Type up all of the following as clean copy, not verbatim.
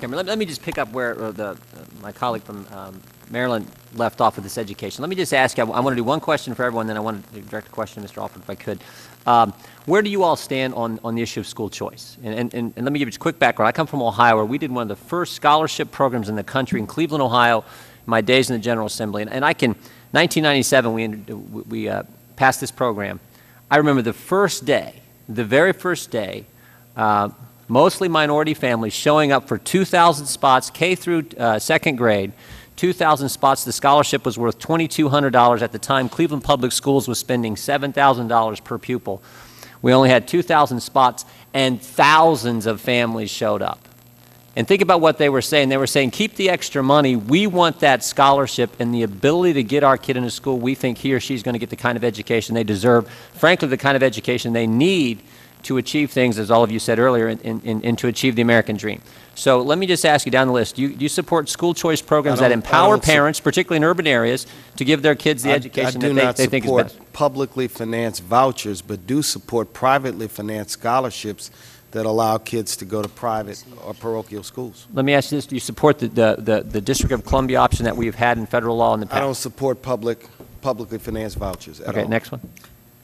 Chairman. Let me just pick up where my colleague from Maryland left off with this education. Let me just ask you, I want to do one question for everyone, then I want to direct a question to Mr. Alford if I could. Where do you all stand on the issue of school choice? And let me give you a quick background. I come from Ohio, where we did one of the first scholarship programs in the country in Cleveland, Ohio, in my days in the General Assembly. And 1997, we passed this program. I remember the first day, the very first day, mostly minority families showing up for 2,000 spots, K through second grade, 2,000 spots. The scholarship was worth $2,200 at the time. Cleveland Public Schools was spending $7,000 per pupil. We only had 2,000 spots, and thousands of families showed up. And think about what they were saying. They were saying, keep the extra money. We want that scholarship and the ability to get our kid into school. We think he or she's going to get the kind of education they deserve, frankly, the kind of education they need to achieve things, as all of you said earlier, and to achieve the American dream. So let me just ask you down the list, do you support school choice programs that empower parents, particularly in urban areas, to give their kids the education that they think is best? I do not support publicly financed vouchers, but do support privately financed scholarships that allow kids to go to private or parochial schools. Let me ask you this, do you support the District of Columbia option that we've had in federal law in the past? I don't support publicly financed vouchers at all. Okay, next one.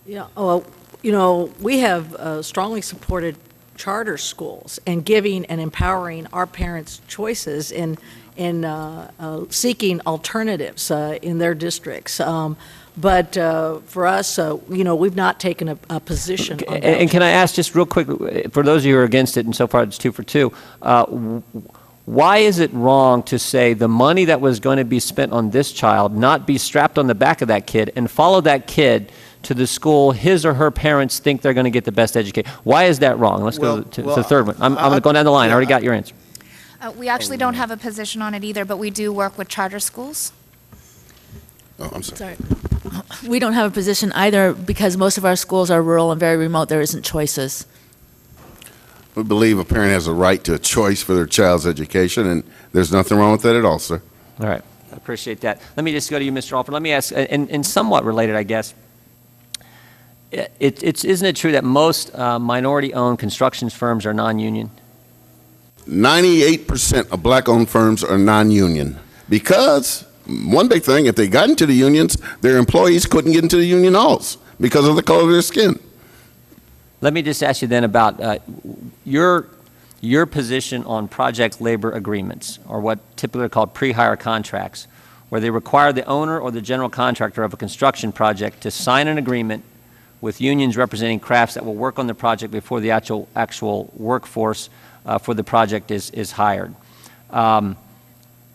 Yeah, well, you know, we have strongly supported charter schools and giving and empowering our parents choices in seeking alternatives in their districts. But for us, you know, we've not taken a position on that. And can I ask just real quick, for those of you who are against it, and so far it's 2 for 2, why is it wrong to say the money that was going to be spent on this child not be strapped on the back of that kid and follow that kid to the school his or her parents think they're going to get the best education? Why is that wrong? Let's go to the third one. I'm going to go down the line. I already got your answer. We actually don't have a position on it either, but we do work with charter schools. Oh, I'm sorry. We don't have a position either because most of our schools are rural and very remote. There isn't choices. We believe a parent has a right to a choice for their child's education, and there's nothing wrong with that at all, sir. All right. I appreciate that. Let me just go to you, Mr. Alford. Let me ask, and somewhat related, I guess, isn't it true that most minority-owned construction firms are non-union? 98% of black-owned firms are non-union because one big thing, if they got into the unions, their employees couldn't get into the union halls because of the color of their skin. Let me just ask you then about your position on project labor agreements, or what typically are called pre-hire contracts, where they require the owner or the general contractor of a construction project to sign an agreement with unions representing crafts that will work on the project before the actual workforce for the project is hired.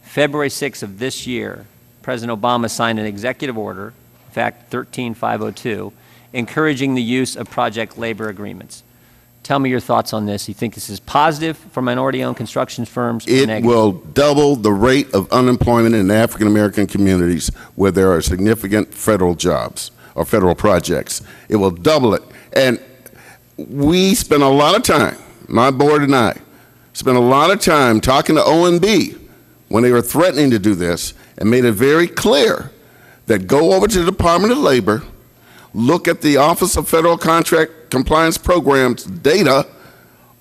February 6th of this year, President Obama signed an executive order, in fact 13502, encouraging the use of project labor agreements. Tell me your thoughts on this. You think this is positive for minority-owned construction firms? It will double the rate of unemployment in African American communities where there are significant federal jobs or federal projects. It will double it. And we spent a lot of time, my board and I, spent a lot of time talking to OMB when they were threatening to do this, and made it very clear that go over to the Department of Labor, look at the Office of Federal Contract Compliance Programs data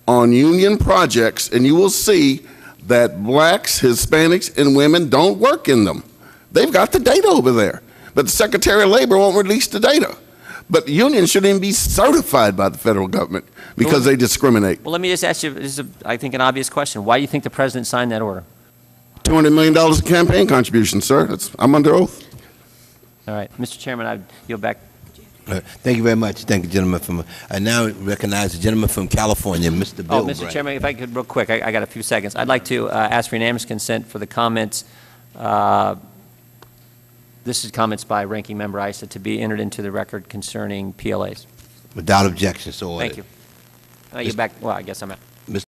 on union projects, and you will see that blacks, Hispanics, and women don't work in them. They've got the data over there, but the Secretary of Labor won't release the data. But unions shouldn't even be certified by the federal government because they discriminate. Well, let me just ask you, this is, I think, an obvious question. Why do you think the President signed that order? $200 million in campaign contributions, sir. I'm under oath. All right. Mr. Chairman, I yield back. Thank you very much. Thank you, gentleman. I now recognize the gentleman from California, Mr. Bill Mr. Chairman, if I could real quick, I got a few seconds. I'd like to ask for unanimous consent for the comments. This is comments by Ranking Member Issa to be entered into the record concerning PLAs. Without objection, so ordered. Thank you. I yield back. Well, I guess I'm out.